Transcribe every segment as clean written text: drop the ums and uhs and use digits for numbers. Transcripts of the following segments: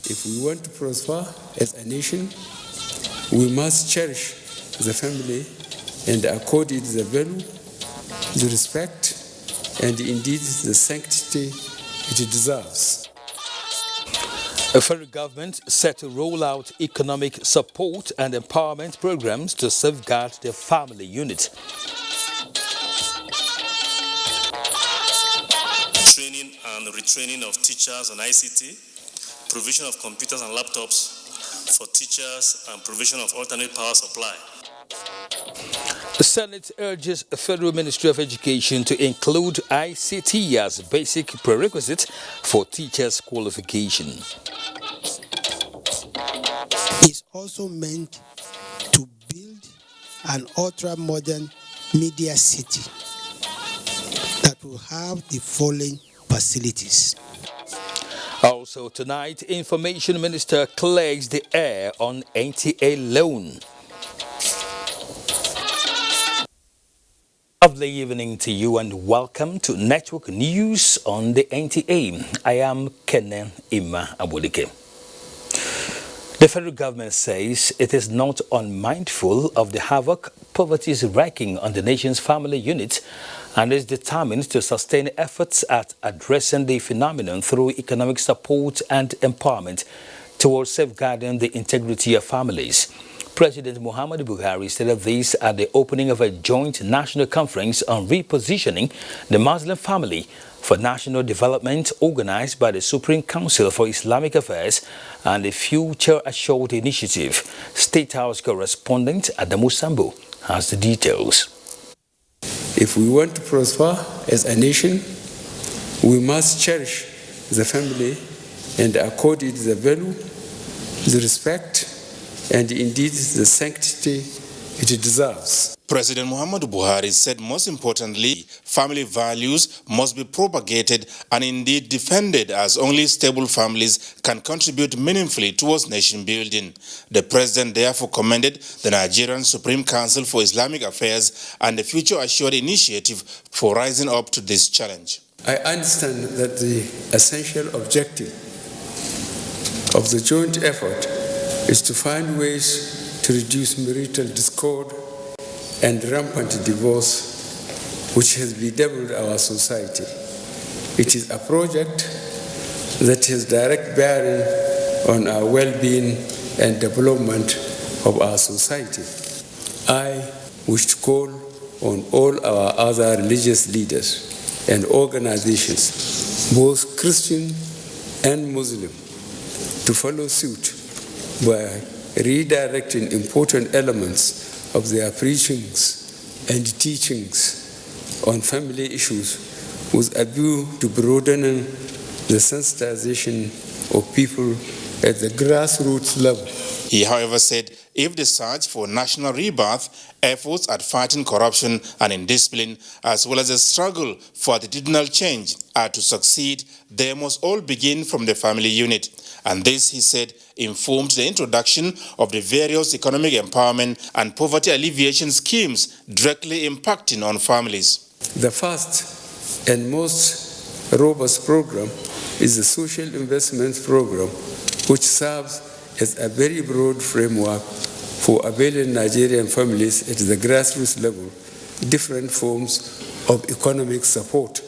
If we want to prosper as a nation, we must cherish the family and accord it the value, the respect, and indeed the sanctity it deserves. The federal government set to roll out economic support and empowerment programs to safeguard the family unit. Training and retraining of teachers on ICT, provision of computers and laptops for teachers, and provision of alternate power supply. The Senate urges the Federal Ministry of Education to include ICT as basic prerequisite for teachers' qualification. It's also meant to build an ultra-modern media city that will have the following facilities. Also tonight, Information Minister clears the air on NTA loan. Lovely evening to you and welcome to Network News on the NTA. I am Kenen Ima Abudike. The federal government says it is not unmindful of the havoc poverty is wreaking on the nation's family unit and is determined to sustain efforts at addressing the phenomenon through economic support and empowerment towards safeguarding the integrity of families. President Muhammadu Buhari stated this at the opening of a joint national conference on repositioning the Muslim family for national development organized by the Supreme Council for Islamic Affairs and the Future Assured Initiative. State House correspondent Adamu Sambo has the details. If we want to prosper as a nation, we must cherish the family and accord it the value, the respect, and indeed the sanctity it deserves. President Muhammadu Buhari said most importantly, family values must be propagated and indeed defended, as only stable families can contribute meaningfully towards nation building. The president therefore commended the Nigerian Supreme Council for Islamic Affairs and the Future Assured Initiative for rising up to this challenge. I understand that the essential objective of the joint effort is to find ways to reduce marital discord and rampant divorce, which has bedeviled our society. It is a project that has direct bearing on our well-being and development of our society. I wish to call on all our other religious leaders and organizations, both Christian and Muslim, to follow suit by redirecting important elements of their preachings and teachings on family issues with a view to broadening the sensitization of people at the grassroots level. He, however, said if the search for national rebirth, efforts at fighting corruption and indiscipline, as well as the struggle for attitudinal change are to succeed, they must all begin from the family unit. And this, he said, informed the introduction of the various economic empowerment and poverty alleviation schemes directly impacting on families. The first and most robust program is the Social Investment Program, which serves as a very broad framework for availing Nigerian families at the grassroots level different forms of economic support.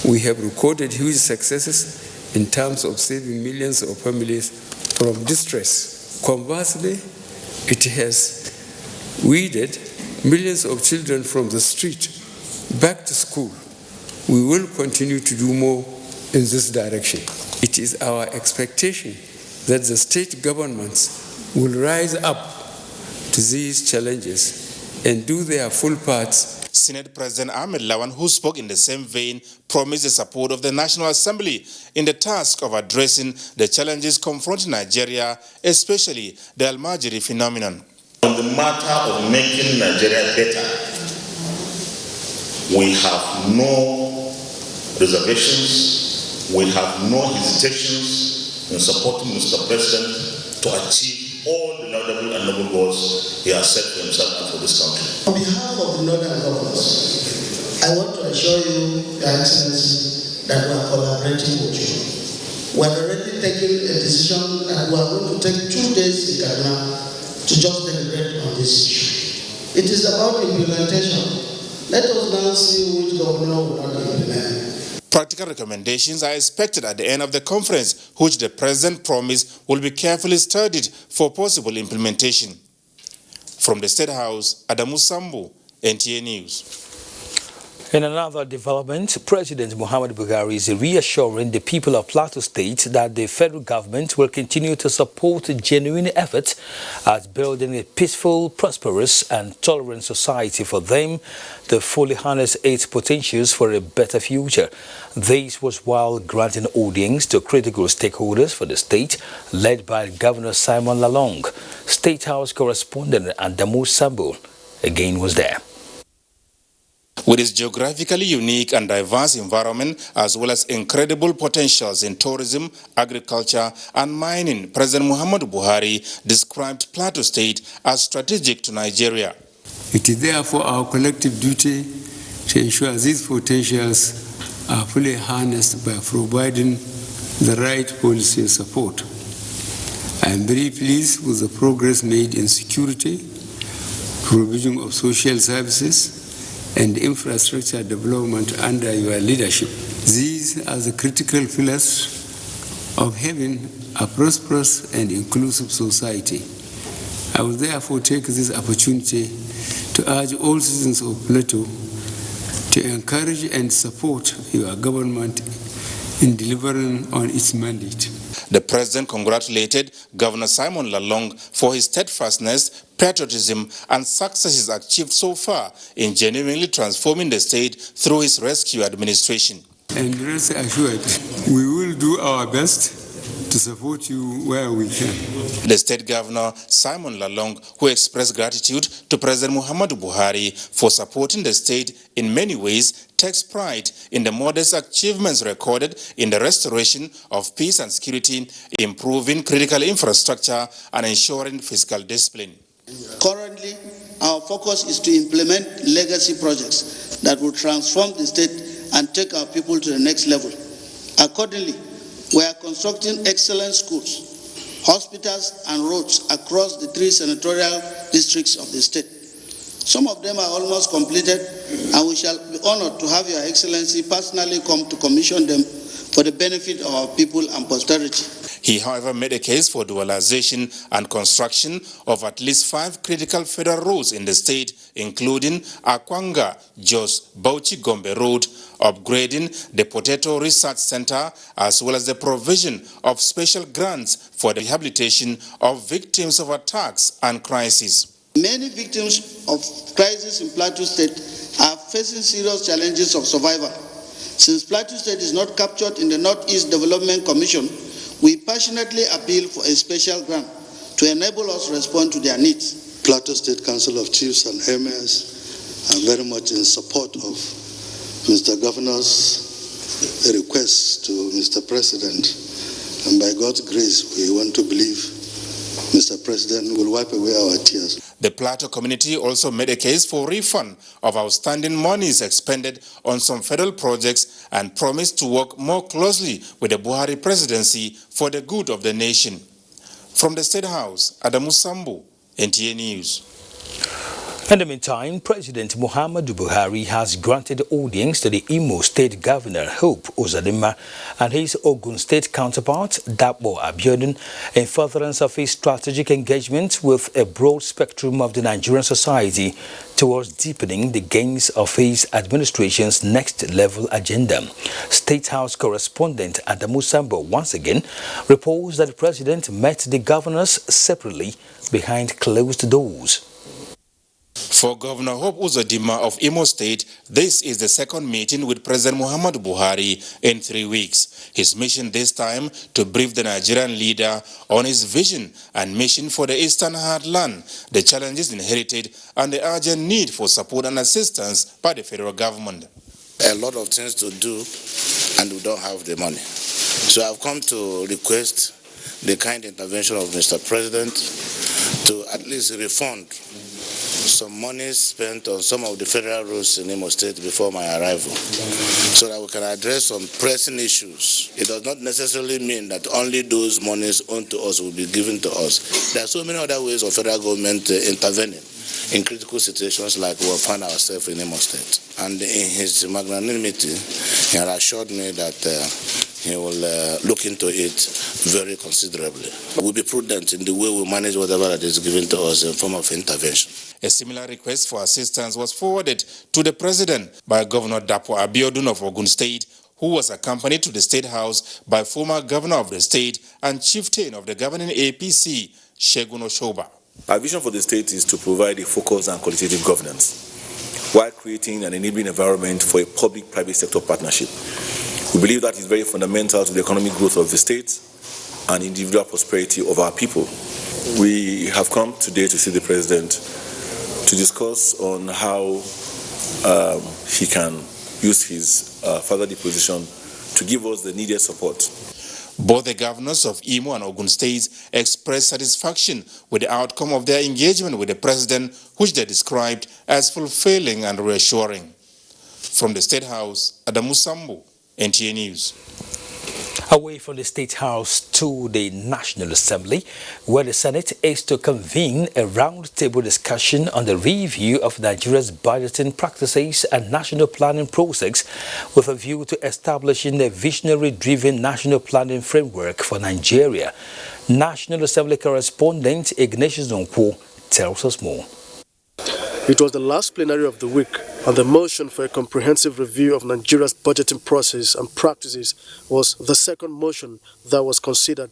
We have recorded huge successes in terms of saving millions of families from distress. Conversely, it has weeded millions of children from the street back to school. We will continue to do more in this direction. It is our expectation that the state governments will rise up to these challenges and do their full parts. Senate President Ahmed Lawan, who spoke in the same vein, promised the support of the National Assembly in the task of addressing the challenges confronting Nigeria, especially the Al-Majiri phenomenon. On the matter of making Nigeria better, we have no reservations, we have no hesitations in supporting Mr. President to achieve all the laudable and noble goals he has set for himself and for this country. On behalf of the Northern governors, I want to assure you, Your Excellency, that we are collaborating with you. We have already taken a decision that we are going to take 2 days in Ghana to just deliberate on this issue. It is about implementation. Let us now see which governor will not implement. Practical recommendations are expected at the end of the conference, which the President promised will be carefully studied for possible implementation. From the State House, Adamu Sambu, NTA News. In another development, President Muhammadu Buhari is reassuring the people of Plateau State that the federal government will continue to support genuine efforts at building a peaceful, prosperous and tolerant society for them to fully harness its potentials for a better future. This was while granting audience to critical stakeholders for the state, led by Governor Simon Lalong. State House correspondent Adamu Sambu again was there. With its geographically unique and diverse environment, as well as incredible potentials in tourism, agriculture, and mining, President Muhammadu Buhari described Plateau State as strategic to Nigeria. It is therefore our collective duty to ensure these potentials are fully harnessed by providing the right policy support. I am very pleased with the progress made in security, provision of social services, and infrastructure development under your leadership. These are the critical pillars of having a prosperous and inclusive society. I will therefore take this opportunity to urge all citizens of Plateau to encourage and support your government in delivering on its mandate. The President congratulated Governor Simon Lalong for his steadfastness, patriotism, and successes achieved so far in genuinely transforming the state through his rescue administration. And rest assured, we will do our best to support you where we can. The state governor, Simon Lalong, who expressed gratitude to President Muhammadu Buhari for supporting the state in many ways, takes pride in the modest achievements recorded in the restoration of peace and security, improving critical infrastructure, and ensuring fiscal discipline. Currently, our focus is to implement legacy projects that will transform the state and take our people to the next level. Accordingly, we are constructing excellent schools, hospitals, and roads across the 3 senatorial districts of the state. Some of them are almost completed, and we shall be honored to have Your Excellency personally come to commission them for the benefit of our people and posterity. He, however, made a case for dualization and construction of at least 5 critical federal roads in the state, including Akwanga, Jos, Bauchi, Gombe Road, upgrading the Potato Research Center, as well as the provision of special grants for the rehabilitation of victims of attacks and crises. Many victims of crisis in Plateau State are facing serious challenges of survival. Since Plateau State is not captured in the Northeast Development Commission, we passionately appeal for a special grant to enable us to respond to their needs. Plateau State Council of Chiefs and Emirs are very much in support of Mr. Governor's request to Mr. President. And by God's grace, we want to believe Mr. President will wipe away our tears. The Plateau community also made a case for refund of outstanding monies expended on some federal projects and promised to work more closely with the Buhari presidency for the good of the nation. From the State House, Adamu Sambu, NTA News. In the meantime, President Muhammadu Buhari has granted audience to the Imo State Governor Hope Uzodinma and his Ogun State counterpart Dapo Abiodun in furtherance of his strategic engagement with a broad spectrum of the Nigerian society towards deepening the gains of his administration's next-level agenda. State House correspondent Adamu Sambo once again reports that the president met the governors separately behind closed doors. For Governor Hope Uzodinma of Imo State, this is the second meeting with President Muhammadu Buhari in 3 weeks. His mission this time to brief the Nigerian leader on his vision and mission for the Eastern Heartland, the challenges inherited, and the urgent need for support and assistance by the federal government. A lot of things to do, and we don't have the money. So I've come to request the kind intervention of Mr. President to at least refund some money spent on some of the federal roads in Imo State before my arrival, so that we can address some pressing issues. It does not necessarily mean that only those monies owed to us will be given to us. There are so many other ways of federal government intervening in critical situations like we find ourselves in Imo State. And in his magnanimity, he had assured me that he will look into it very considerably. We'll be prudent in the way we manage whatever that is given to us in form of intervention. A similar request for assistance was forwarded to the president by Governor Dapo Abiodun of Ogun State, who was accompanied to the State House by former governor of the state and chieftain of the governing APC, Segun Oshoba. Our vision for the state is to provide a focused and qualitative governance while creating an enabling environment for a public-private sector partnership. We believe that is very fundamental to the economic growth of the state and individual prosperity of our people. We have come today to see the president to discuss on how he can use his fatherly position to give us the needed support. Both the governors of Imo and Ogun States expressed satisfaction with the outcome of their engagement with the president, which they described as fulfilling and reassuring. From the State House, Adamu Sambo, NTA News. Away from the State House to the National Assembly, where the Senate is to convene a roundtable discussion on the review of Nigeria's budgeting practices and national planning process with a view to establishing a visionary-driven national planning framework for Nigeria. National Assembly correspondent Ignatius Onkwo tells us more. It was the last plenary of the week, and the motion for a comprehensive review of Nigeria's budgeting process and practices was the second motion that was considered.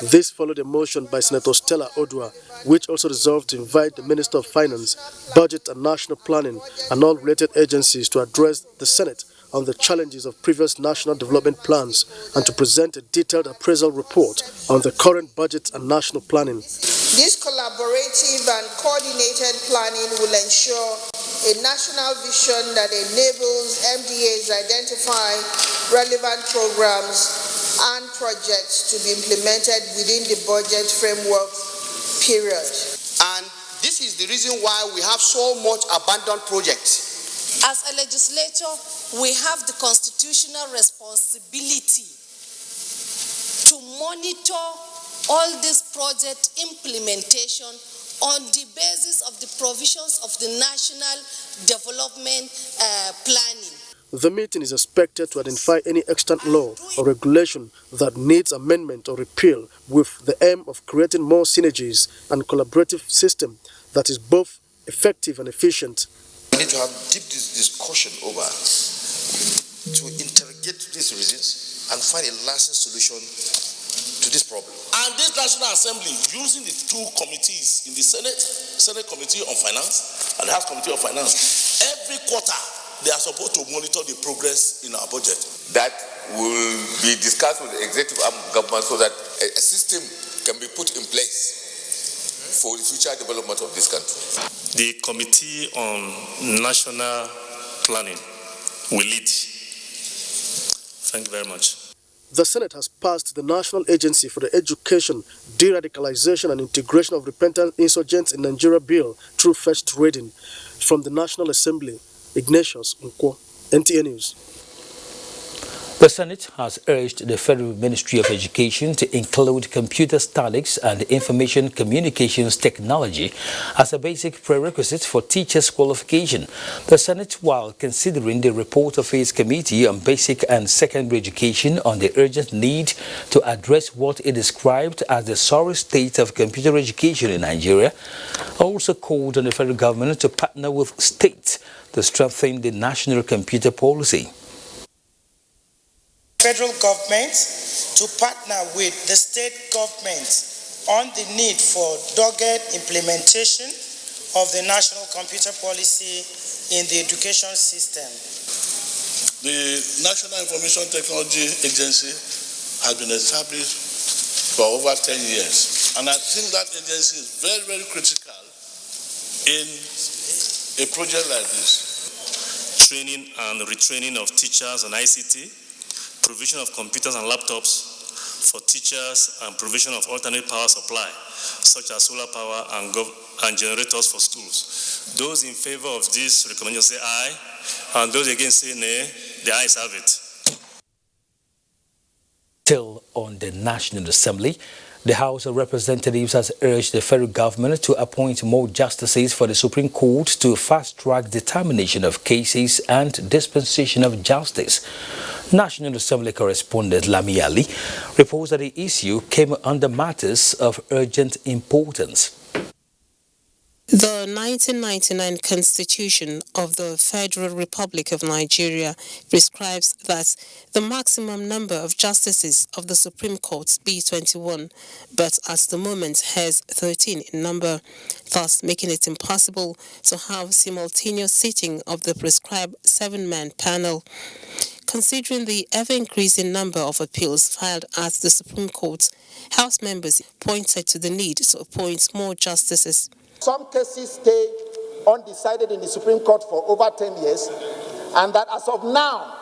This followed a motion by Senator Stella Odua, which also resolved to invite the Minister of Finance, Budget and National Planning and all related agencies to address the Senate on the challenges of previous national development plans and to present a detailed appraisal report on the current budget and national planning. This collaborative and coordinated planning will ensure a national vision that enables MDAs to identify relevant programs and projects to be implemented within the budget framework period. And this is the reason why we have so much abandoned projects. As a legislator, we have the constitutional responsibility to monitor all this project implementation on the basis of the provisions of the National Development Planning. The meeting is expected to identify any extant law or regulation that needs amendment or repeal with the aim of creating more synergies and collaborative system that is both effective and efficient. We need to have deep discussion over to interrogate these reasons and find a lasting solution to this problem. And this National Assembly, using the two committees in the Senate Committee on Finance and the House Committee on Finance, every quarter they are supposed to monitor the progress in our budget. That will be discussed with the executive arm of government so that a system can be put in place for the future development of this country. The Committee on National Planning will lead. Thank you very much. The Senate has passed the National Agency for the Education, De-Radicalization and Integration of Repentant Insurgents in Nigeria Bill through first reading. From the National Assembly, Ignatius Onkwo, NTA News. The Senate has urged the Federal Ministry of Education to include computer studies and information communications technology as a basic prerequisite for teachers' qualification. The Senate, while considering the report of its Committee on Basic and Secondary Education on the urgent need to address what it described as the sorry state of computer education in Nigeria, also called on the federal government to partner with states to strengthen the national computer policy. Federal government to partner with the state governments on the need for dogged implementation of the national computer policy in the education system. The National Information Technology Agency has been established for over 10 years. And I think that agency is very, very critical in a project like this. Training and retraining of teachers on ICT, provision of computers and laptops for teachers and provision of alternate power supply, such as solar power and generators for schools. Those in favor of this recommendation say aye, and those against say nay. The ayes have it. Still on the National Assembly, the House of Representatives has urged the federal government to appoint more justices for the Supreme Court to fast-track determination of cases and dispensation of justice. National Assembly correspondent Lami Ali reports that the issue came under matters of urgent importance. The 1999 Constitution of the Federal Republic of Nigeria prescribes that the maximum number of justices of the Supreme Court be 21, but at the moment has 13 in number, thus making it impossible to have simultaneous sitting of the prescribed 7-man panel. Considering the ever-increasing number of appeals filed at the Supreme Court, House members pointed to the need to appoint more justices. Some cases stay undecided in the Supreme Court for over 10 years, and that as of now,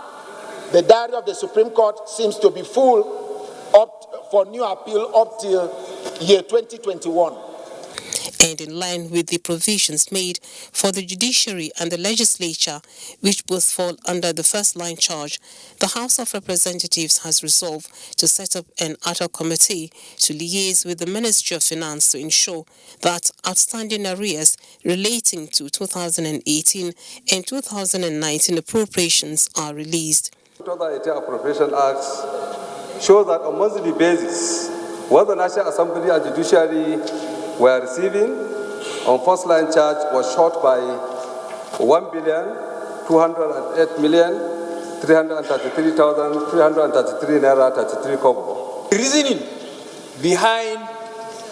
the diary of the Supreme Court seems to be full up for new appeal up till year 2021. And in line with the provisions made for the judiciary and the legislature, which both fall under the first-line charge, the House of Representatives has resolved to set up an ad hoc committee to liaise with the Ministry of Finance to ensure that outstanding arrears relating to 2018 and 2019 appropriations are released. 2018 Appropriation Acts show that on a monthly basis, what the National Assembly and Judiciary were receiving on first-line charge was short by 1,208,333,333 naira 33 kobo. The reasoning behind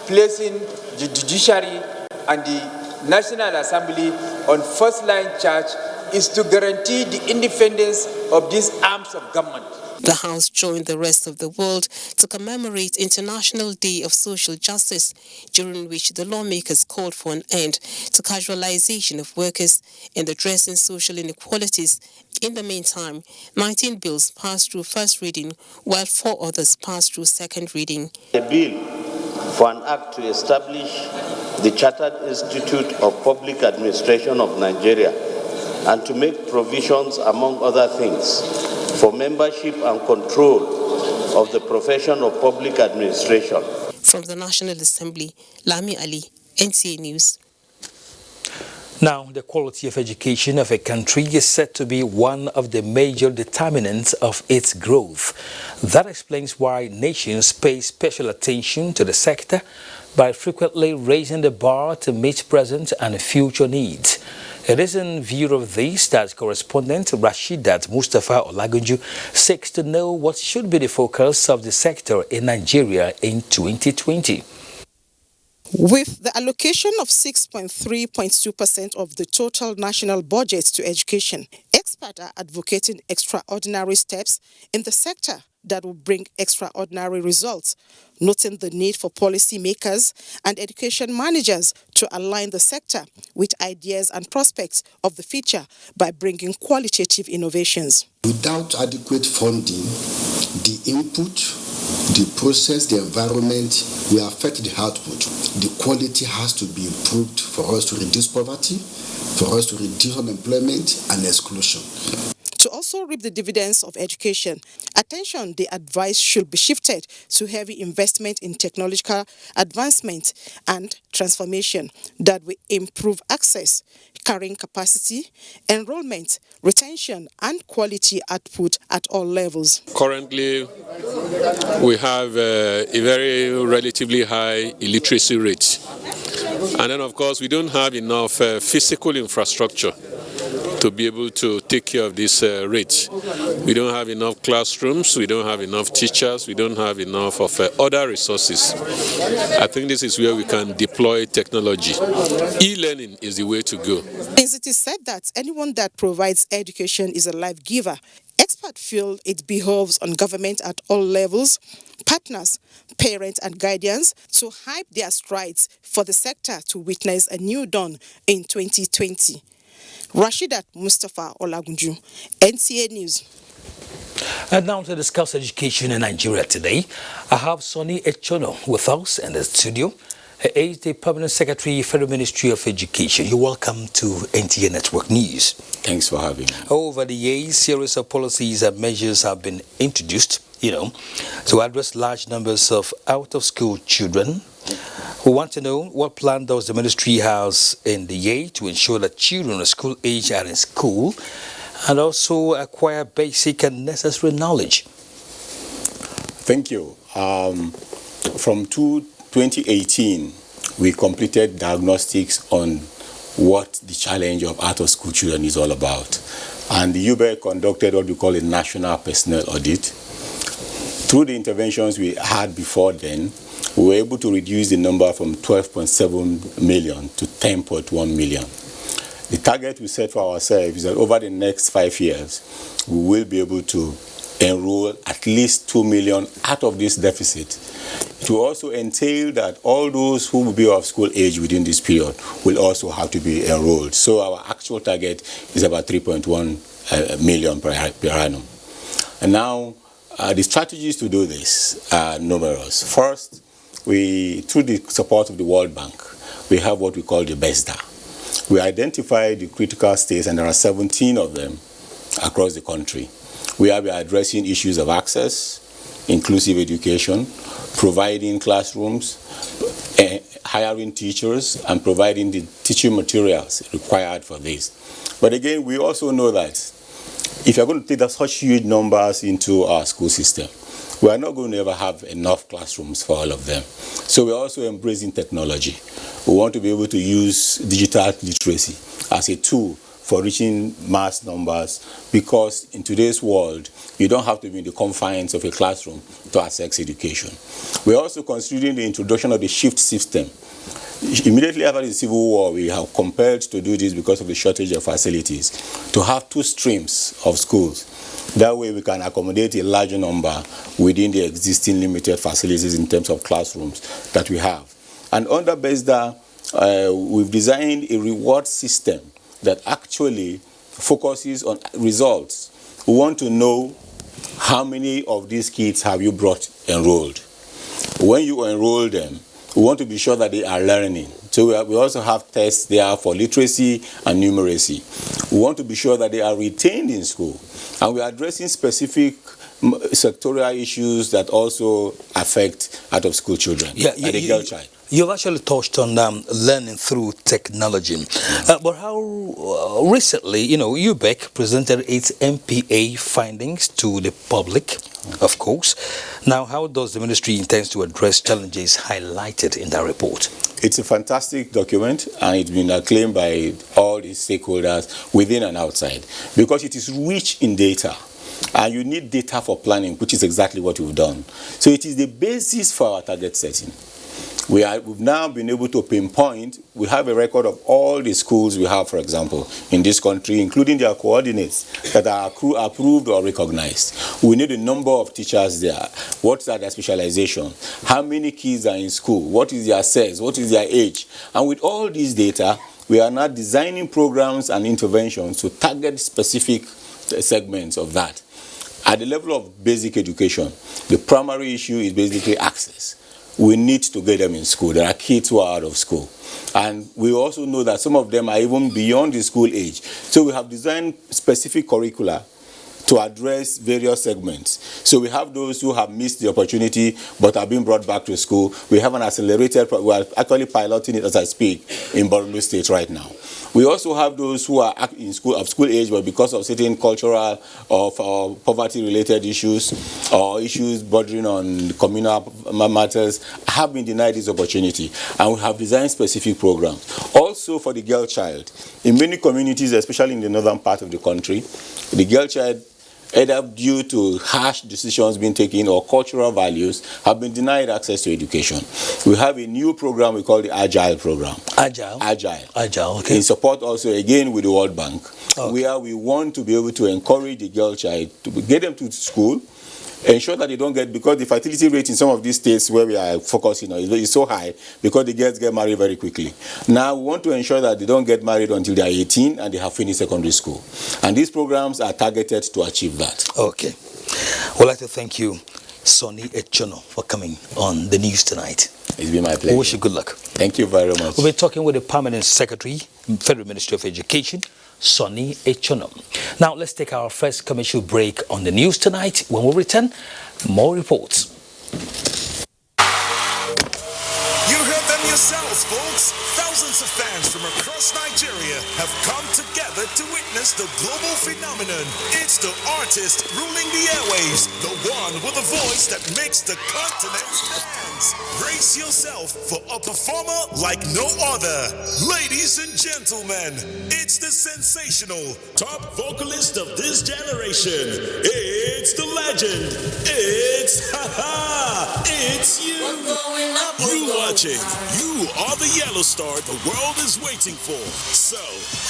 placing the judiciary and the National Assembly on first-line charge is to guarantee the independence of these arms of government. The House joined the rest of the world to commemorate International Day of Social Justice, during which the lawmakers called for an end to casualization of workers and addressing social inequalities. In the meantime, 19 bills passed through first reading, while 4 others passed through second reading. A bill for an act to establish the Chartered Institute of Public Administration of Nigeria and to make provisions, among other things, for membership and control of the profession of public administration. From the National Assembly, Lami Ali, NTA News. Now, the quality of education of a country is said to be one of the major determinants of its growth. That explains why nations pay special attention to the sector by frequently raising the bar to meet present and future needs. It is in view of this that correspondent Rashidat Mustafa Olagunju seeks to know what should be the focus of the sector in Nigeria in 2020. With the allocation of 6.3.2% of the total national budget to education, experts are advocating extraordinary steps in the sector that will bring extraordinary results, noting the need for policymakers and education managers to align the sector with ideas and prospects of the future by bringing qualitative innovations. Without adequate funding, the input, the process, the environment will affect the output. The quality has to be improved for us to reduce poverty, for us to reduce unemployment and exclusion. To also reap the dividends of education, attention, the advice should be shifted to heavy investment in technological advancement and transformation that will improve access, carrying capacity, enrollment, retention, and quality output at all levels. Currently, we have a very relatively high illiteracy rate. And then, of course, we don't have enough physical infrastructure to be able to take care of this rate. We don't have enough classrooms, we don't have enough teachers, we don't have enough of other resources. I think this is where we can deploy technology. E-learning is the way to go. Since it is said that anyone that provides education is a life giver, experts feel it behoves on government at all levels, partners, parents and guardians to hype their strides for the sector to witness a new dawn in 2020. Rashidat Mustafa Olagunju, NTA News. And now to discuss education in Nigeria today, I have Sonny Echono with us in the studio. He is the Permanent Secretary, Federal Ministry of Education. You're welcome to NTA Network News. Thanks for having me. Over the years, series of policies and measures have been introduced, to address large numbers of out-of-school children. We want to know what plan does the ministry has in the year to ensure that children of school age are in school and also acquire basic and necessary knowledge. Thank you. From 2018, we completed diagnostics on what the challenge of out-of-school children is all about. And the UBEC conducted what we call a national personnel audit. Through the interventions we had before then, we were able to reduce the number from 12.7 million to 10.1 million. The target we set for ourselves is that over the next 5 years, we will be able to enroll at least 2 million out of this deficit. It will also entail that all those who will be of school age within this period will also have to be enrolled. So our actual target is about 3.1 million per annum. And now, the strategies to do this are numerous. First, through the support of the World Bank, we have what we call the BESDA. We identify the critical states, and there are 17 of them across the country. We are addressing issues of access, inclusive education, providing classrooms, hiring teachers, and providing the teaching materials required for this. But again, we also know that if you're going to take such huge numbers into our school system, we are not going to ever have enough classrooms for all of them. So we're also embracing technology. We want to be able to use digital literacy as a tool for reaching mass numbers, because in today's world, you don't have to be in the confines of a classroom to access education. We're also considering the introduction of the shift system. Immediately after the Civil War, we have compelled to do this because of the shortage of facilities, to have 2 streams of schools. That way we can accommodate a larger number within the existing limited facilities in terms of classrooms that we have. And under BESDA, we've designed a reward system that actually focuses on results. We want to know how many of these kids have you brought enrolled. When you enroll them, we want to be sure that they are learning. So we also have tests there for literacy and numeracy. We want to be sure that they are retained in school. And we are addressing specific sectorial issues that also affect out-of-school children, like the girl child. You've actually touched on learning through technology. But how recently, UBEC presented its MPA findings to the public, of course. Now, how does the ministry intend to address challenges highlighted in that report? It's a fantastic document, and it's been acclaimed by all the stakeholders within and outside, because it is rich in data. And you need data for planning, which is exactly what we've done. So it is the basis for our target setting. We've now been able to pinpoint, we have a record of all the schools we have, for example, in this country, including their coordinates that are approved or recognized. We need a number of teachers there. What's their specialization? How many kids are in school? What is their sex? What is their age? And with all these data, we are now designing programs and interventions to target specific segments of that. At the level of basic education, the primary issue is basically access. We need to get them in school. There are kids who are out of school. And we also know that some of them are even beyond the school age. So we have designed specific curricula to address various segments. So we have those who have missed the opportunity but are being brought back to school. We have an accelerated, we are actually piloting it as I speak in Borno State right now. We also have those who are in school of school age, but because of certain cultural or poverty-related issues or issues bordering on communal matters, have been denied this opportunity. And we have designed specific programs. Also for the girl child, in many communities, especially in the northern part of the country, the girl child, either due to harsh decisions being taken or cultural values, have been denied access to education. We have a new program we call the Agile program. Agile? Agile, okay. In support also, again, with the World Bank, where we want to be able to encourage the girl child to get them to school, ensure that they don't get, because the fertility rate in some of these states where we are focusing on is so high because the girls get married very quickly. Now we want to ensure that they don't get married until they are 18 and they have finished secondary school. And these programs are targeted to achieve that. Okay. I'd like to thank you, Sonny Echono, for coming on the news tonight. It's been my pleasure. We wish you good luck. Thank you very much. We'll be talking with the Permanent Secretary, Federal Ministry of Education, Sonny Echono. Now, let's take our first commercial break on the news tonight. When we return, more reports. You heard them yourselves, folks. Thousands of fans from across Nigeria have come together to witness the global phenomenon. It's the artist ruling the airwaves, the one with a voice that makes the continent dance. Brace yourself for a performer like no other. Ladies and gentlemen, it's the sensational top vocalist of this generation. It's the legend. It's it's you. You watching. You are the yellow star the world is waiting for. So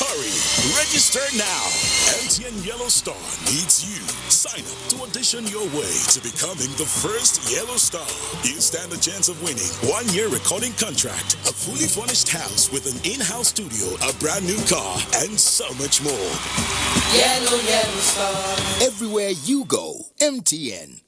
hurry, register now. MTN Yellow Star needs you. Sign up to audition your way to becoming the first yellow star. You stand a chance of winning 1 year recording contract, a fully furnished house with an in-house studio, a brand new car, and so much more. Yellow Star. Everywhere you go, MTN.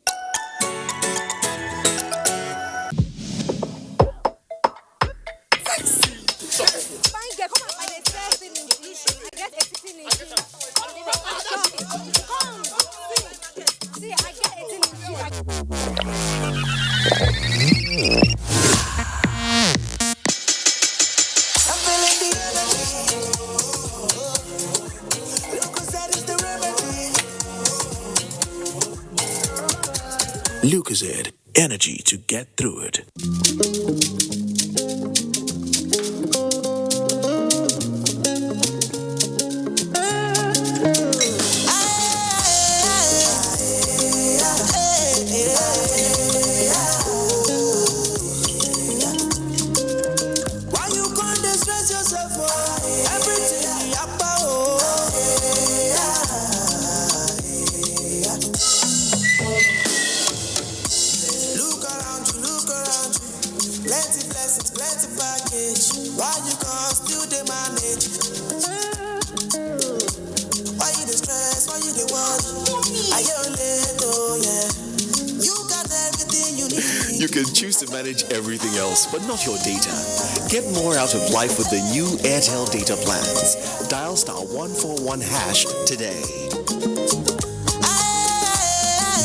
Lucozade, energy to get through it. You can choose to manage everything else, but not your data. Get more out of life with the new Airtel data plans. Dial *141# today.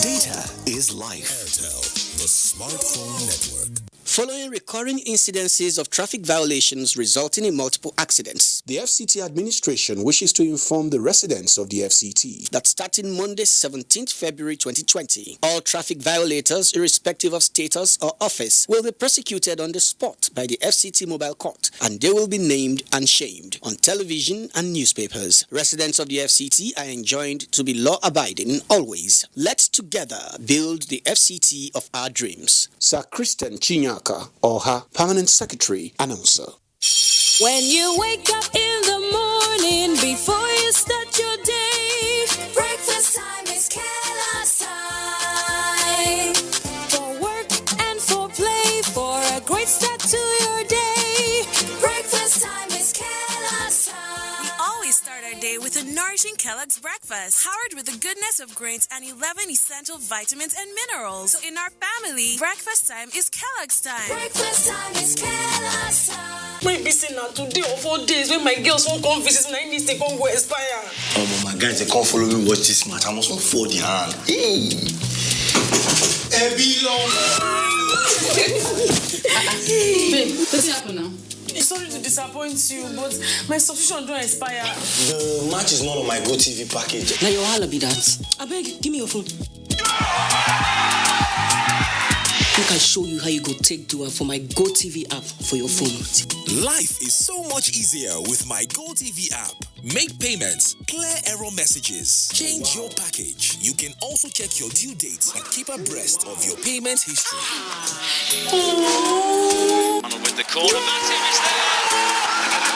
Data is life. Airtel, the smartphone network. Following recurring incidences of traffic violations resulting in multiple accidents, the FCT administration wishes to inform the residents of the FCT that starting Monday, 17th February 2020, all traffic violators, irrespective of status or office, will be prosecuted on the spot by the FCT mobile court, and they will be named and shamed on television and newspapers. Residents of the FCT are enjoined to be law-abiding always. Let's together build the FCT of our dreams. Sir Christian Chinyaka, OHA, Permanent Secretary, Announcer. When you wake up in the morning, before you start your day, breakfast time is Kellogg's time. For work and for play, for a great start to your day, breakfast time is Kellogg's time. We always start our day with a nourishing Kellogg's breakfast, powered with the goodness of grains and 11 essential vitamins and minerals. So in our family, breakfast time is Kellogg's time. Breakfast time is Kellogg's time. Maybe say now 2 or 4 days when my girls won't come visit me, I need to come go expire. Oh, my guys, they can't follow me watch this match. I must not fall the hand. Hey, Babe, what's happening now? Sorry to disappoint you, but my subscription don't expire. The match is not on my GoTV package. Now your holla be that. I beg, give me your phone. Make I show you how you go take do it for my GoTV app for your phone. Life is so much easier with my GoTV app. Make payments, clear error messages, change your package. You can also check your due dates and keep abreast of your payment history. And with the corner, Matip is there.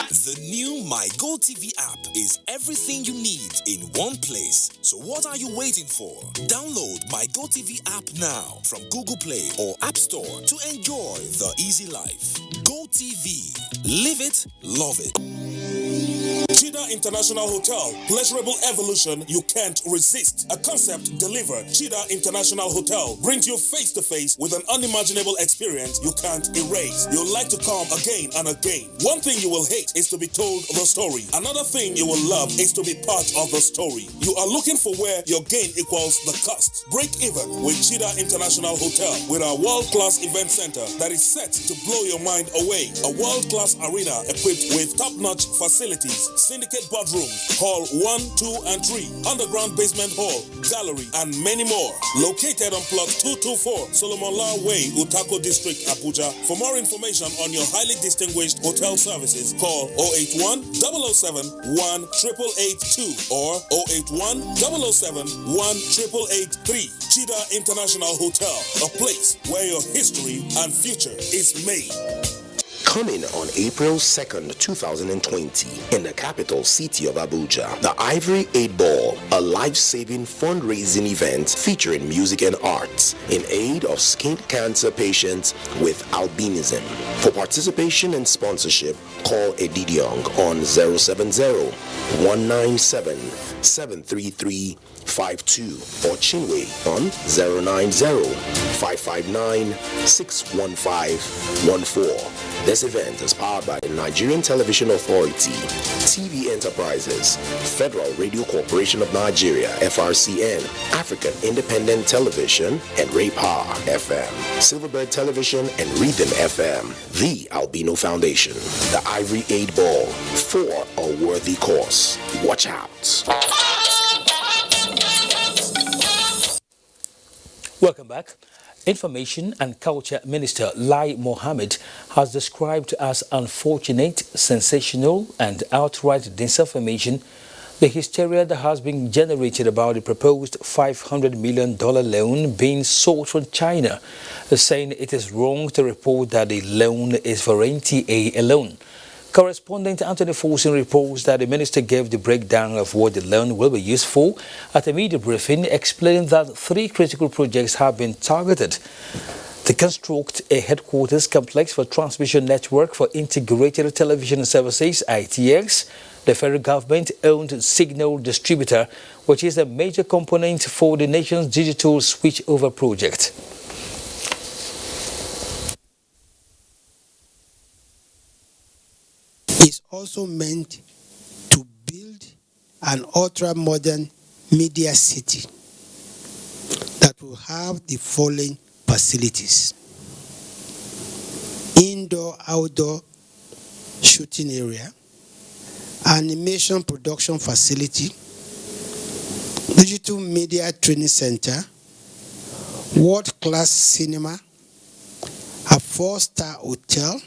The new My GoTV app is everything you need in one place. So what are you waiting for? Download My GoTV app now from Google Play or App Store to enjoy the easy life. GoTV. Live it, love it. Cheetah International Hotel, pleasurable evolution you can't resist. A concept delivered. Cheetah International Hotel brings you face to face with an unimaginable experience you can't erase. You'll like to come again and again. One thing you will hate is to be told the story. Another thing you will love is to be part of the story. You are looking for where your gain equals the cost. Break even with Cheetah International Hotel with our world-class event center that is set to blow your mind away. A world-class arena equipped with top-notch facilities, syndicate bedrooms, hall 1, 2, and 3, underground basement hall, gallery, and many more. Located on plot 224, Solomon Law Way, Utako District, Abuja. For more information on your highly distinguished hotel services, call 081 007 18882 or 081 007 18883. Cheetah International Hotel, a place where your history and future is made. Coming on April 2nd, 2020, in the capital city of Abuja, the Ivory 8 Ball, a life-saving fundraising event featuring music and arts in aid of skin cancer patients with albinism. For participation and sponsorship, call Edidiong on 070-197-73352 or Chinwe on 090-559-61514. This event is powered by the Nigerian Television Authority, TV Enterprises, Federal Radio Corporation of Nigeria, FRCN, African Independent Television, and Ray Power FM, Silverbird Television, and Rhythm FM, the Albino Foundation, the Ivory 8 Ball, for a worthy cause. Watch out. Welcome back. Information and Culture Minister Lai Mohammed has described as unfortunate, sensational, and outright disinformation the hysteria that has been generated about the proposed $500 million loan being sought from China, saying it is wrong to report that the loan is for NTA alone. Correspondent Anthony Folsom reports that the minister gave the breakdown of what the loan will be used for at a media briefing, explaining that 3 critical projects have been targeted: to construct a headquarters complex for Transmission Network for Integrated Television Services (ITX), the federal government-owned signal distributor, which is a major component for the nation's digital switchover project. Is also meant to build an ultra-modern media city that will have the following facilities: indoor-outdoor shooting area, animation production facility, digital media training center, world-class cinema, a 4-star hotel,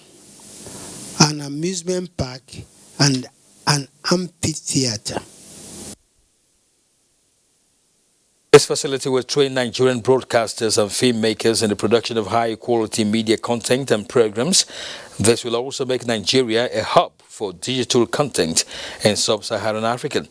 an amusement park, and an amphitheater. This facility will train Nigerian broadcasters and filmmakers in the production of high-quality media content and programs. This will also make Nigeria a hub for digital content in sub-Saharan Africa.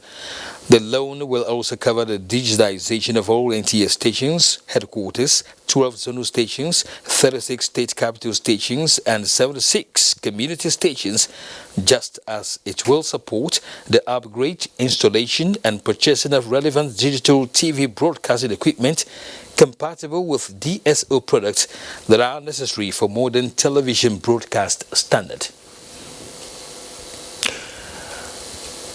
The loan will also cover the digitization of all NTA stations, headquarters, 12 zonal stations, 36 state capital stations, and 76 community stations, just as it will support the upgrade, installation, and purchasing of relevant digital TV broadcasting equipment compatible with DSO products that are necessary for modern television broadcast standard.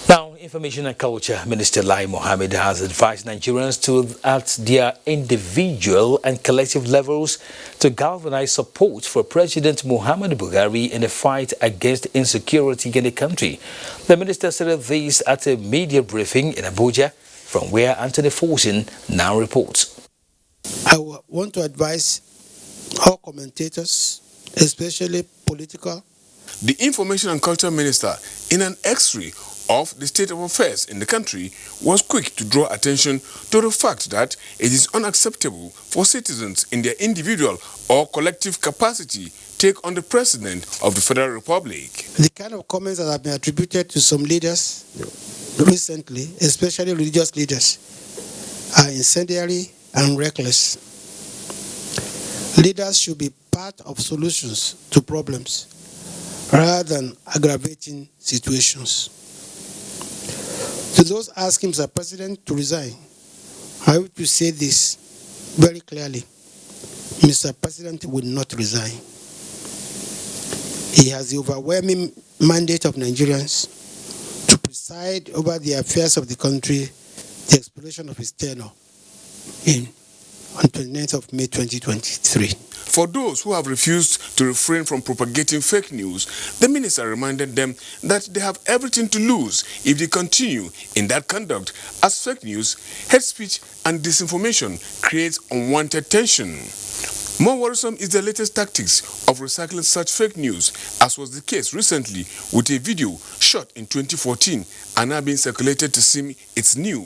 Now, Information and Culture Minister Lai Mohammed has advised Nigerians to, at their individual and collective levels, to galvanize support for President Muhammadu Buhari in the fight against insecurity in the country. The minister said this at a media briefing in Abuja, from where Anthony Folsom now reports. I want to advise all commentators, especially political. The Information and Culture Minister, in an X-ray of the state of affairs in the country, was quick to draw attention to the fact that it is unacceptable for citizens in their individual or collective capacity take on the President of the Federal Republic. The kind of comments that have been attributed to some leaders recently, especially religious leaders, are incendiary and reckless. Leaders should be part of solutions to problems rather than aggravating situations. To those asking Mr. President to resign, I wish to say this very clearly. Mr. President will not resign. He has the overwhelming mandate of Nigerians to preside over the affairs of the country, the expiration of his tenure on 29th of May 2023. For those who have refused to refrain from propagating fake news, the minister reminded them that they have everything to lose if they continue in that conduct, as fake news, hate speech, and disinformation creates unwanted tension. More worrisome is the latest tactics of recycling such fake news, as was the case recently with a video shot in 2014 and now being circulated to seem it's new,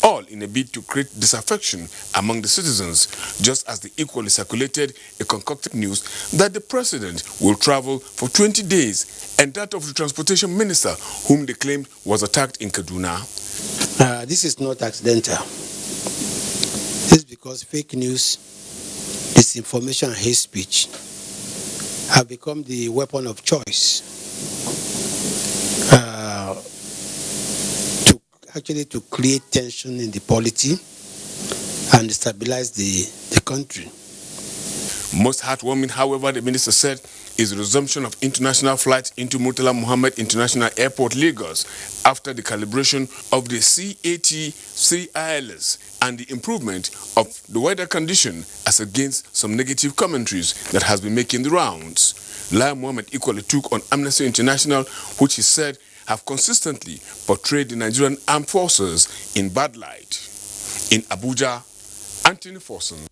all in a bid to create disaffection among the citizens, just as they equally circulated a concocted news that the president will travel for 20 days, and that of the transportation minister, whom they claimed was attacked in Kaduna. This is not accidental. This is because fake news, disinformation, and hate speech have become the weapon of choice to create tension in the polity and destabilize the country. Most heartwarming, however, the minister said, is the resumption of international flights into Murtala Muhammed International Airport, Lagos, after the calibration of the CAT-3ILS and the improvement of the weather condition, as against some negative commentaries that has been making the rounds. Lai Mohammed equally took on Amnesty International, which he said have consistently portrayed the Nigerian armed forces in bad light. In Abuja, Anthony Forson.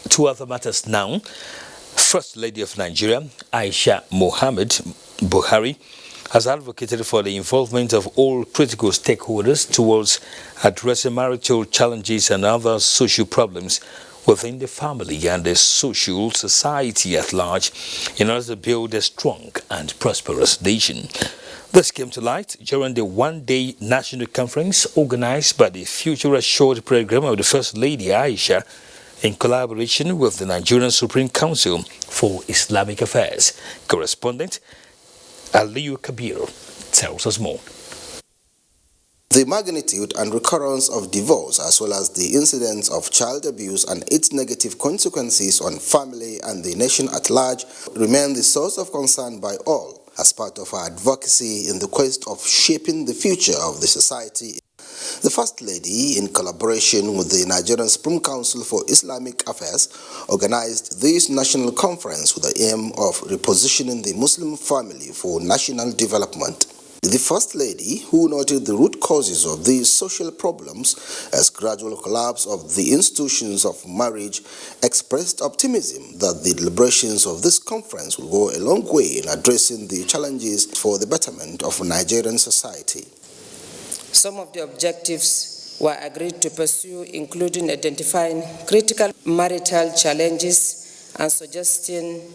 To other matters now. First Lady of Nigeria, Aisha Mohammed Buhari, has advocated for the involvement of all critical stakeholders towards addressing marital challenges and other social problems within the family and the social society at large in order to build a strong and prosperous nation. This came to light during the one-day national conference organized by the Future Assured program of the First Lady Aisha in collaboration with the Nigerian Supreme Council for Islamic Affairs. Correspondent Aliyu Kabir tells us more. The magnitude and recurrence of divorce, as well as the incidence of child abuse and its negative consequences on family and the nation at large, remain the source of concern by all as part of our advocacy in the quest of shaping the future of the society. The First Lady, in collaboration with the Nigerian Supreme Council for Islamic Affairs, organized this national conference with the aim of repositioning the Muslim family for national development. The First Lady, who noted the root causes of these social problems as gradual collapse of the institutions of marriage, expressed optimism that the deliberations of this conference will go a long way in addressing the challenges for the betterment of Nigerian society. Some of the objectives were agreed to pursue, including identifying critical marital challenges and suggesting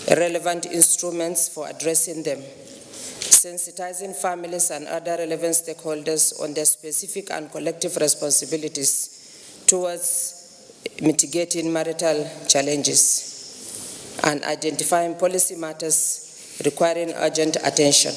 relevant instruments for addressing them, sensitizing families and other relevant stakeholders on their specific and collective responsibilities towards mitigating marital challenges, and identifying policy matters requiring urgent attention.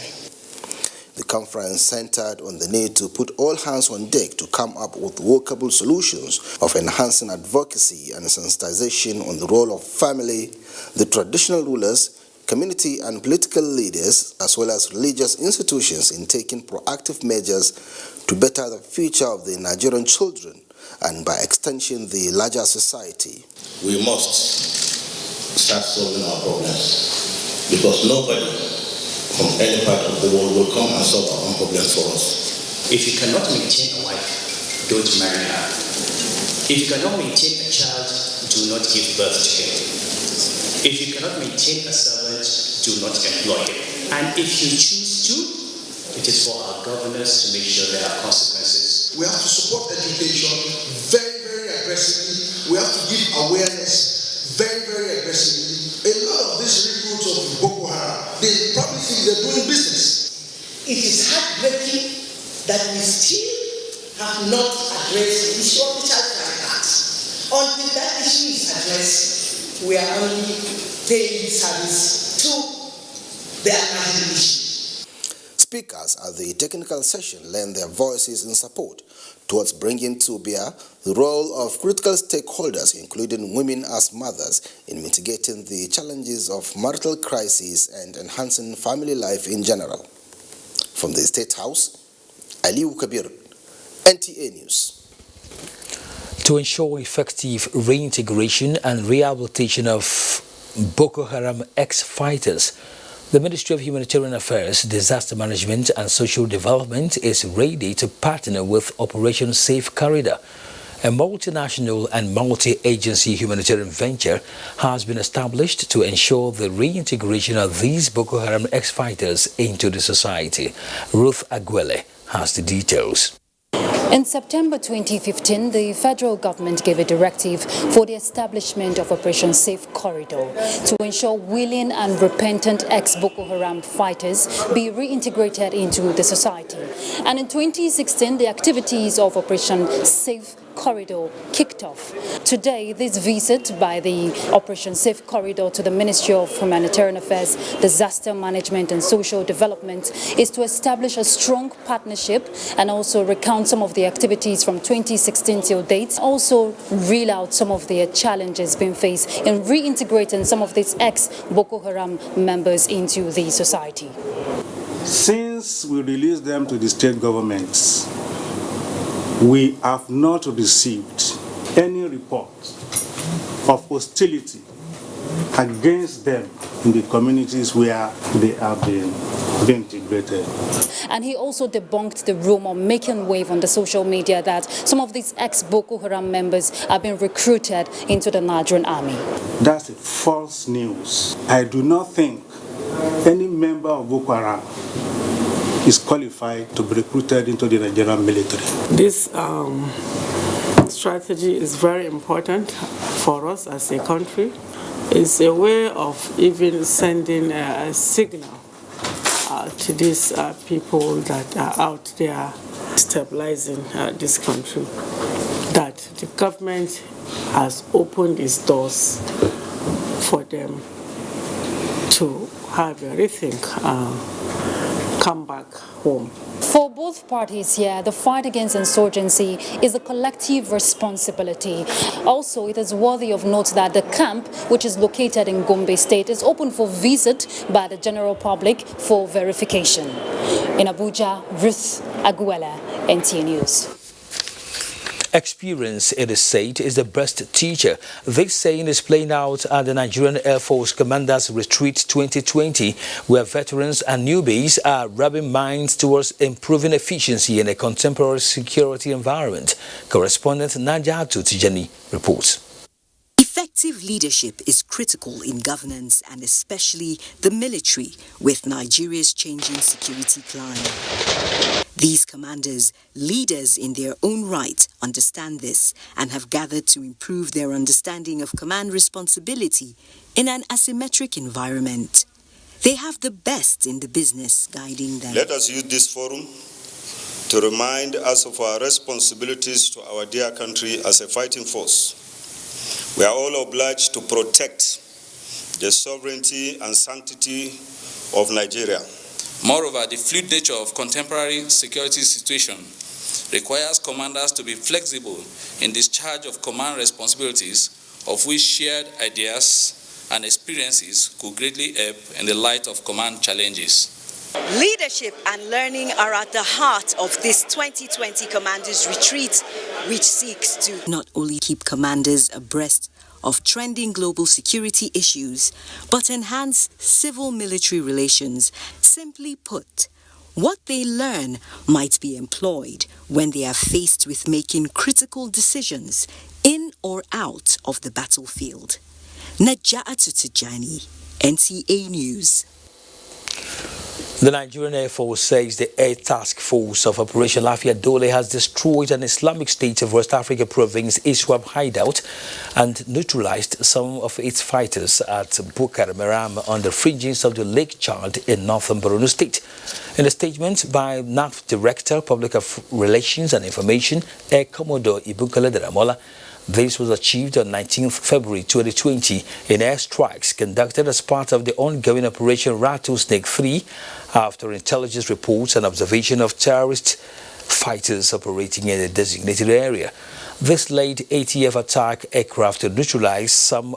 The conference centered on the need to put all hands on deck to come up with workable solutions of enhancing advocacy and sensitization on the role of family, the traditional rulers, community and political leaders, as well as religious institutions in taking proactive measures to better the future of the Nigerian children and, by extension, the larger society. We must start solving our problems, because nobody from any part of the world will come and solve our own problems for us. If you cannot maintain a wife, don't marry her. If you cannot maintain a child, do not give birth to him. If you cannot maintain a servant, do not employ him. And if you choose to, it is for our governors to make sure there are consequences. We have to support education very, very aggressively. We have to give awareness very, very aggressively. A lot of these recruits of Boko Haram, they probably think they're doing business. It is heartbreaking that we still have not addressed the issue of the child cards. Until that issue is addressed, we are only paying service to the national issue. Speakers at the technical session lent their voices in support towards bringing to bear the role of critical stakeholders, including women as mothers, in mitigating the challenges of marital crisis and enhancing family life in general. From the State House, Aliu Kabir, NTA News. To ensure effective reintegration and rehabilitation of Boko Haram ex-fighters, the Ministry of Humanitarian Affairs, Disaster Management and Social Development is ready to partner with Operation Safe Corridor. A multinational and multi-agency humanitarian venture has been established to ensure the reintegration of these Boko Haram ex-fighters into the society. Ruth Aguele has the details. In September 2015, the federal government gave a directive for the establishment of Operation Safe Corridor to ensure willing and repentant ex-Boko Haram fighters be reintegrated into the society. And in 2016, the activities of Operation Safe Corridor kicked off. Today, this visit by the Operation Safe Corridor to the Ministry of Humanitarian Affairs, Disaster Management and Social Development is to establish a strong partnership and also recount some of the activities from 2016 till date. Also reel out some of the challenges being faced in reintegrating some of these ex-Boko Haram members into the society. Since we released them to the state governments, we have not received any report of hostility against them in the communities where they have been integrated. And he also debunked the rumor making wave on the social media that some of these ex-Boko Haram members have been recruited into the Nigerian army. That's false news. I do not think any member of Boko Haram is qualified to be recruited into the Nigerian military. This strategy is very important for us as a country. It's a way of even sending a signal to these people that are out there stabilizing this country, that the government has opened its doors for them to have a rethink, come back home. For both parties here, the fight against insurgency is a collective responsibility. Also, it is worthy of note that the camp, which is located in Gombe State, is open for visit by the general public for verification. In Abuja, Ruth Aguela, NTA News. Experience, it is said, is the best teacher. This saying is playing out at the Nigerian Air Force Commanders Retreat 2020, where veterans and newbies are rubbing minds towards improving efficiency in a contemporary security environment. Correspondent Najatu Tijani reports. Effective leadership is critical in governance and especially the military with Nigeria's changing security climate. These commanders, leaders in their own right, understand this and have gathered to improve their understanding of command responsibility in an asymmetric environment. They have the best in the business guiding them. Let us use this forum to remind us of our responsibilities to our dear country as a fighting force. We are all obliged to protect the sovereignty and sanctity of Nigeria. Moreover, the fluid nature of contemporary security situation requires commanders to be flexible in discharge of command responsibilities, of which shared ideas and experiences could greatly help in the light of command challenges. Leadership and learning are at the heart of this 2020 Commanders Retreat, which seeks to not only keep commanders abreast of trending global security issues, but enhance civil-military relations. Simply put, what they learn might be employed when they are faced with making critical decisions in or out of the battlefield. Najatu Tijani, NTA News. The Nigerian Air Force says the Air Task Force of Operation Lafia Dole has destroyed an Islamic State of West Africa province ISWAP hideout and neutralized some of its fighters at Bukar Meram on the fringes of the Lake Chad in northern Borno State. In a statement by NAF Director, Public Relations and Information, Air Commodore Ibukele Daramola, This was achieved on 19th February 2020 in airstrikes conducted as part of the ongoing Operation Rattlesnake 3 after intelligence reports and observation of terrorist fighters operating in a designated area. This led ATF attack aircraft to neutralize some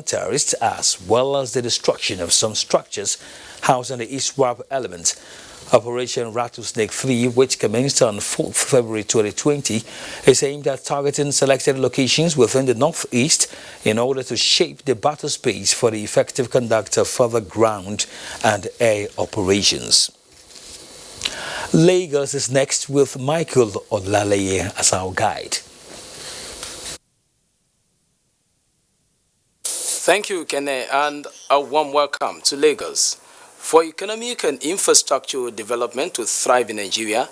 terrorists as well as the destruction of some structures housing the ISWAP element. Operation Rattlesnake 3, which commenced on 4th February 2020, is aimed at targeting selected locations within the northeast in order to shape the battle space for the effective conduct of further ground and air operations. Lagos is next with Michael Olaleye as our guide. Thank you, Kene, and a warm welcome to Lagos. For economic and infrastructure development to thrive in Nigeria,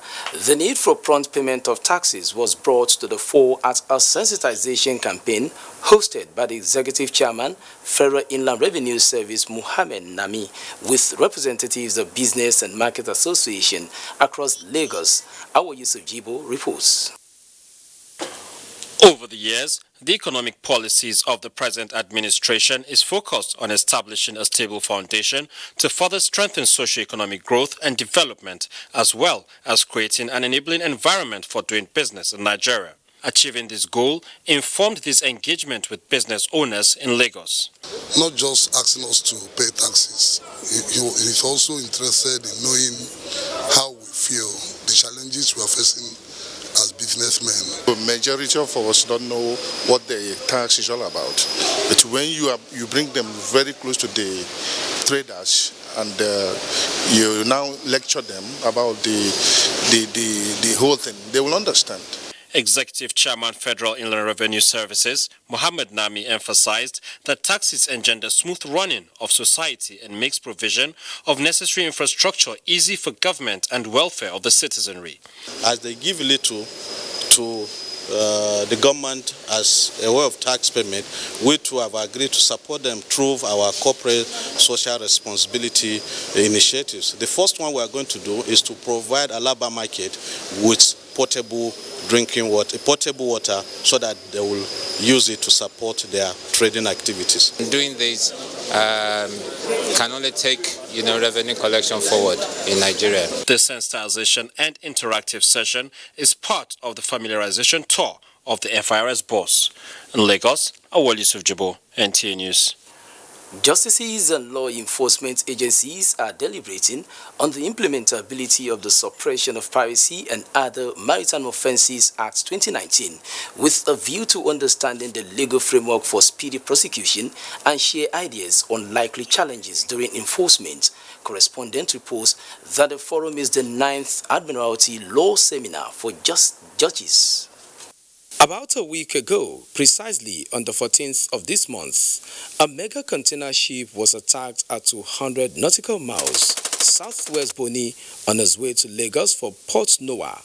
the need for prompt payment of taxes was brought to the fore at a sensitization campaign hosted by the Executive Chairman, Federal Inland Revenue Service, Mohammed Nami, with representatives of Business and Market Association across Lagos. Our Yusuf Jibo reports. Over the years, the economic policies of the present administration is focused on establishing a stable foundation to further strengthen socio-economic growth and development, as well as creating an enabling environment for doing business in Nigeria. Achieving this goal informed this engagement with business owners in Lagos. Not just asking us to pay taxes, he's also interested in knowing how we feel, the challenges we are facing as businessmen. The majority of us don't know what the tax is all about. But when you bring them very close to the traders and you now lecture them about the whole thing, they will understand. Executive Chairman, Federal Inland Revenue Services, Mohammed Nami, emphasized that taxes engender smooth running of society and makes provision of necessary infrastructure easy for government and welfare of the citizenry. As they give little to the government as a way of tax payment, we too have agreed to support them through our corporate social responsibility initiatives. The first one we are going to do is to provide a labor market with portable drinking water, portable water, so that they will use it to support their trading activities. Doing this can only take revenue collection forward in Nigeria. The sensitization and interactive session is part of the familiarization tour of the FIRS boss. In Lagos, Awol Yusuf Jibo, NTA News. Justices and law enforcement agencies are deliberating on the implementability of the Suppression of Piracy and Other Maritime Offences Act 2019 with a view to understanding the legal framework for speedy prosecution and share ideas on likely challenges during enforcement. Correspondent reports that the forum is the 9th Admiralty Law Seminar for judges. About a week ago, precisely on the 14th of this month, a mega container ship was attacked at 200 nautical miles southwest Bonny on its way to Lagos for Port Noah.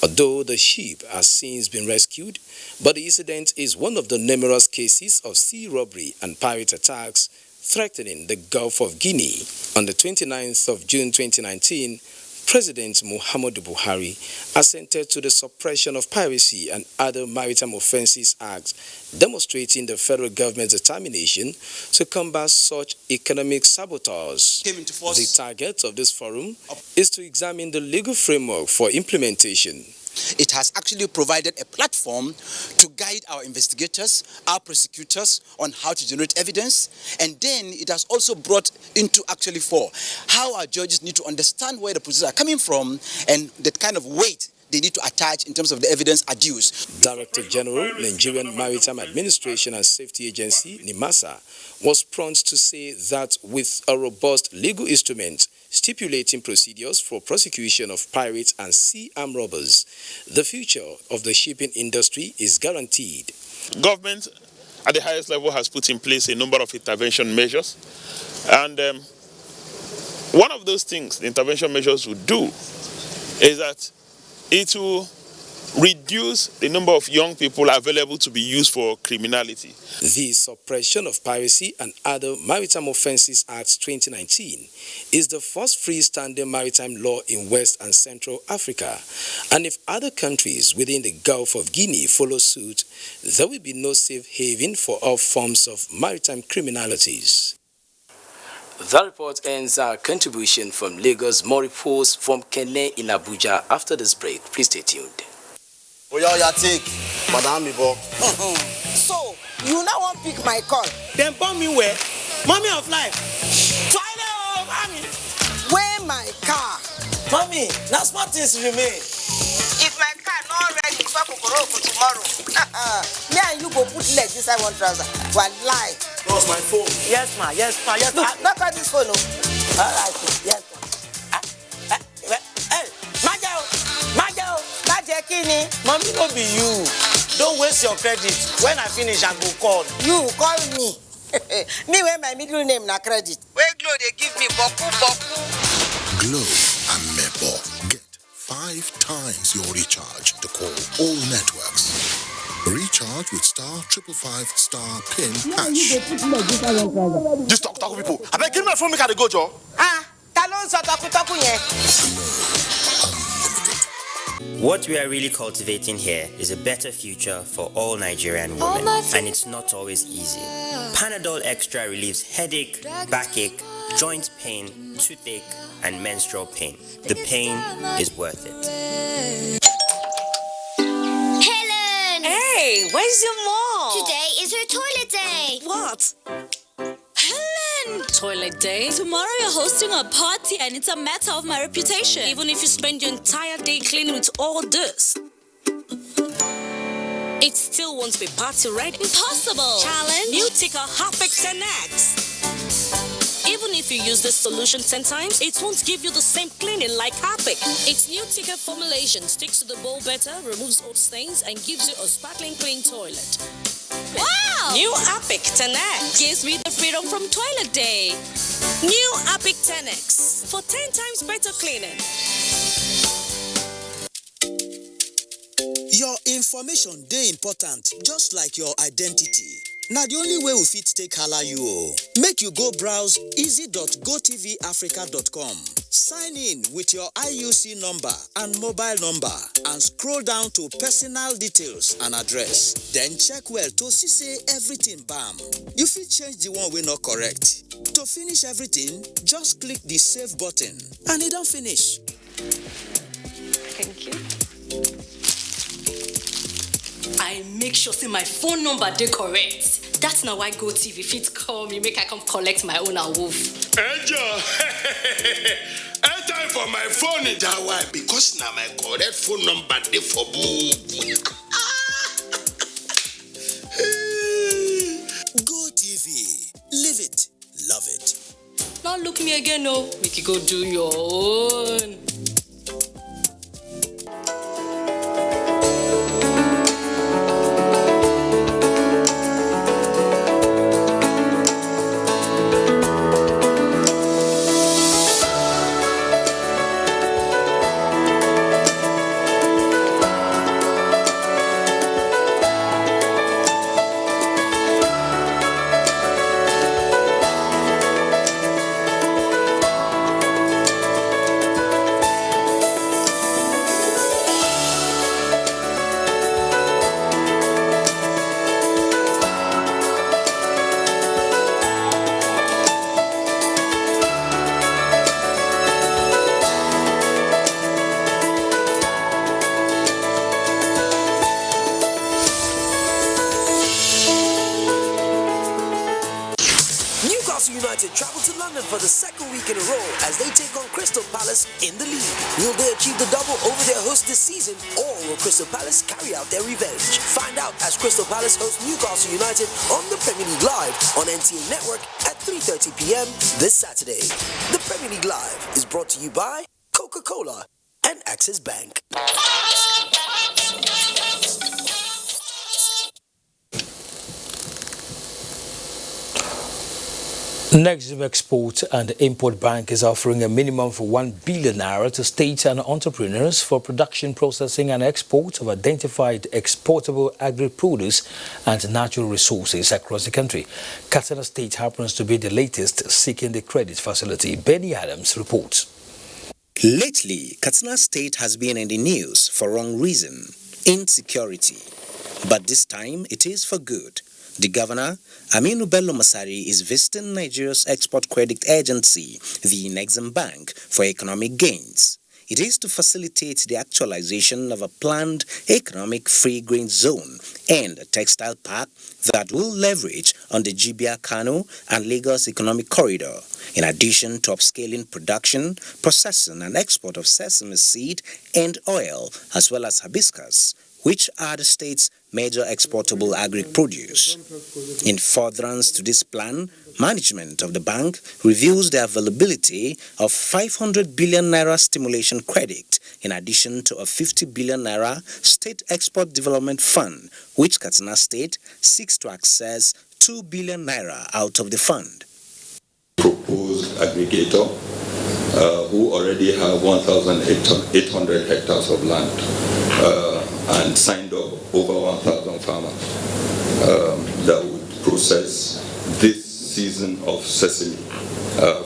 Although the ship has since been rescued, but the incident is one of the numerous cases of sea robbery and pirate attacks threatening the Gulf of Guinea. On the 29th of June 2019, President Muhammadu Buhari assented to the Suppression of Piracy and Other Maritime Offences Act, demonstrating the federal government's determination to combat such economic sabotage. The target of this forum is to examine the legal framework for implementation. It has actually provided a platform to guide our investigators, our prosecutors on how to generate evidence, and then it has also brought into actually for how our judges need to understand where the procedures are coming from and the kind of weight they need to attach in terms of the evidence adduced. Director General, Nigerian Maritime Administration and Safety Agency, NIMASA, was prompt to say that with a robust legal instrument stipulating procedures for prosecution of pirates and sea armed robbers, the future of the shipping industry is guaranteed. Government at the highest level has put in place a number of intervention measures, and one of those things the intervention measures would do is that it will reduce the number of young people available to be used for criminality. The Suppression of Piracy and Other Maritime Offences Act 2019 is the first freestanding maritime law in West and Central Africa, and if other countries within the Gulf of Guinea follow suit, there will be no safe haven for all forms of maritime criminalities. That report ends our contribution from Lagos. More reports from Kene in Abuja after this break. Please stay tuned. Take, Madam Ibo. So, you now want to pick my call? Then bomb me where? Mommy of life. Final, mommy. Where my car? Mommy, now smart things remain. If my car not ready for tomorrow, me and you go put leg inside one trouser. One lie. Lost my phone. Yes, ma. Yes, ma. Yes, ma. Look at this phone. All right. Yes, ma. Hey, Majekini. Mommy, no be you. Don't waste your credit. When I finish, I go call. You call me. Me when my middle name na credit. Where Glow they give me boku. Glow and Mebo get 5 times your recharge to call all networks. Recharge with *555* PIN hash. Just talk people. I beg, give me my phone, make I go, Joe. Talon so talk yen. What we are really cultivating here is a better future for all Nigerian women, and it's not always easy. Panadol Extra relieves headache, backache, joint pain, toothache, and menstrual pain. The pain is worth it. Hey, where's your mom? Today is her toilet day. What? Helen! Toilet day? Tomorrow you're hosting a party and it's a matter of my reputation. Even if you spend your entire day cleaning with all this, it still won't be party ready. Impossible! Challenge? New Tika Harpic 10X. Even if you use this solution 10 times, it won't give you the same cleaning like Harpic. Its new Tika formulation sticks to the bowl better, removes old stains, and gives you a sparkling clean toilet. Wow! New Harpic 10X gives me the freedom from toilet day. New Harpic 10X for 10 times better cleaning. Your information dey important, just like your identity. Now the only way we fit take hala you o. Make you go browse easy.gotvafrica.com. Sign in with your IUC number and mobile number and scroll down to personal details and address. Then check well to see say everything bam. You fit change the one wey not correct. To finish everything, just click the save button and it don't finish. Thank you. I make sure say my phone number dey correct. That's not why GoTV fit call me make I come collect my own awoof. Angel, time for my phone in that way because now my correct phone number dey for move. GoTV, live it, love it. Now look me again, no. Make you go do your own. United travel to London for the second week in a row as they take on Crystal Palace in the league. Will they achieve the double over their host this season, or will Crystal Palace carry out their revenge? Find out as Crystal Palace hosts Newcastle United on the Premier League Live on NTA Network at 3:30 p.m. this Saturday. The Premier League Live is brought to you by Coca-Cola and Access Bank. Nexim Export and Import Bank is offering a minimum of 1 billion naira to states and entrepreneurs for production, processing and export of identified exportable agri-produce and natural resources across the country. Katsina State happens to be the latest seeking the credit facility. Benny Adams reports. Lately, Katsina State has been in the news for wrong reason, insecurity. But this time it is for good. The governor, Aminu Bello Masari, is visiting Nigeria's export credit agency, the Nexim Bank, for economic gains. It is to facilitate the actualization of a planned economic free grain zone and a textile park that will leverage on the Jibia-Kano and Lagos economic corridor, in addition to upscaling production, processing and export of sesame seed and oil, as well as hibiscus, which are the state's major exportable agri-produce. In furtherance to this plan, management of the bank reviews the availability of 500 billion naira stimulation credit, in addition to a 50 billion naira state export development fund, which Katsina State seeks to access 2 billion naira out of the fund. Proposed aggregator who already have 1,800 hectares of land and signed up over 1,000 farmers that would process this season of sesame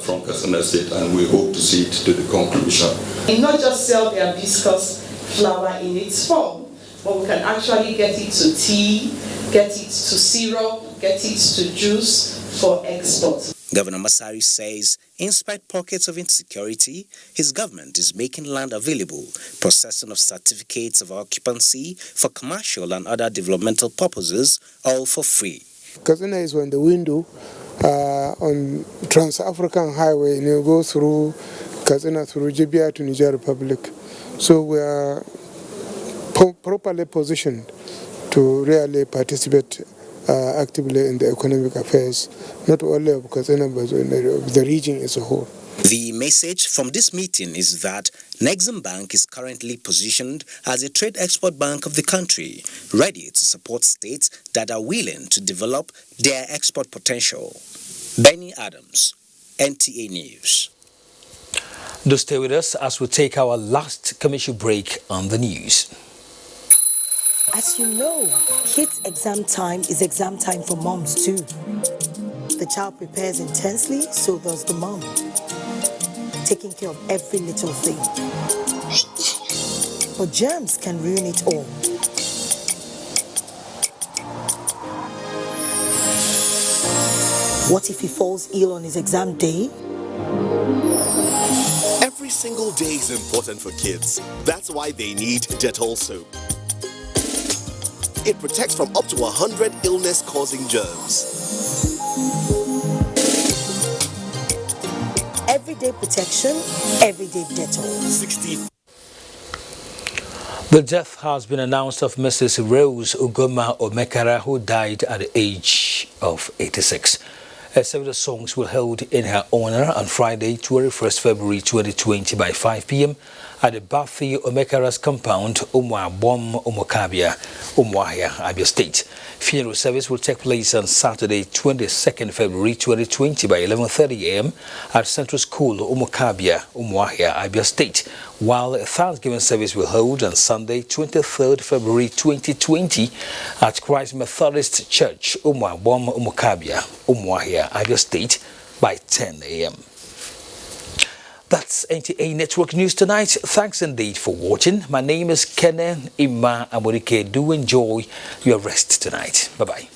from Katsina State, and we hope to see it to the conclusion. And not just sell the hibiscus flower in its form, but we can actually get it to tea, get it to syrup, get it to juice for export. Governor Masari says, in spite pockets of insecurity, his government is making land available, processing of certificates of occupancy for commercial and other developmental purposes, all for free. Katsina is on the window on Trans-African Highway, and you go through Katsina, through Jibia to Niger Republic. So we are properly positioned to really participate actively in the economic affairs, not only of Katsina, but of the region as a whole. The message from this meeting is that Nexim Bank is currently positioned as a trade export bank of the country, ready to support states that are willing to develop their export potential. Benny Adams, NTA News. Do stay with us as we take our last commercial break on the news. As you know, kids' exam time is exam time for moms too. The child prepares intensely, so does the mom, taking care of every little thing. But germs can ruin it all. What if he falls ill on his exam day? Every single day is important for kids. That's why they need Dettol soap. It protects from up to 100 illness-causing germs. Everyday protection, everyday Dettol. The death has been announced of Mrs. Rose Ugoma Omekara, who died at the age of 86. Several songs were held in her honor on Friday, 21st February 2020 by 5 p.m. at the Bathi Omekara's compound, Umuabom Umokabia, Umuahia, Abia State. Funeral service will take place on Saturday, 22nd February 2020 by 11:30 a.m. at Central School, Umokabia, Umuahia, Abia State, while a Thanksgiving service will hold on Sunday, 23rd February 2020 at Christ Methodist Church, Umuabom Umokabia, Umuahia, Abia State by 10 a.m. That's NTA Network News tonight. Thanks indeed for watching. My name is Kenan Ima Amorike. Do enjoy your rest tonight. Bye-bye.